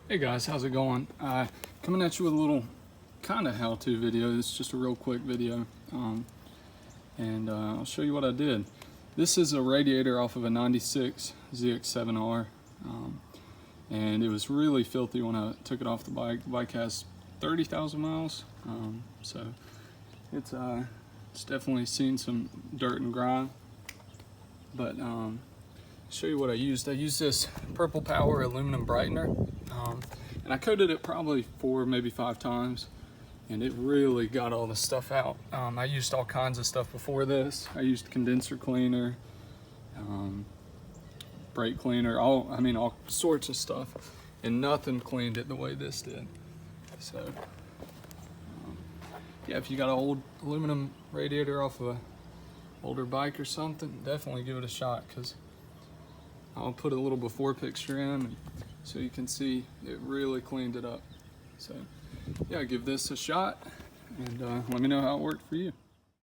Hey guys, how's it going? Coming at you with a little kind of how-to video. It's just a real quick video, and I'll show you what I did. This is a radiator off of a 96 ZX7R, and it was really filthy when I took it off the bike. The bike has 30,000 miles, so it's definitely seen some dirt and grime. But show you what I used. I used this Purple Power aluminum brightener, and I coated it probably 4, maybe 5 times, and it really got all the stuff out. I used all kinds of stuff before this. I used condenser cleaner, brake cleaner, all sorts of stuff, and nothing cleaned it the way this did. So yeah, if you got an old aluminum radiator off of a older bike or something, definitely give it a shot, because I'll put a little before picture in so you can see it really cleaned it up. So yeah, give this a shot and let me know how it worked for you.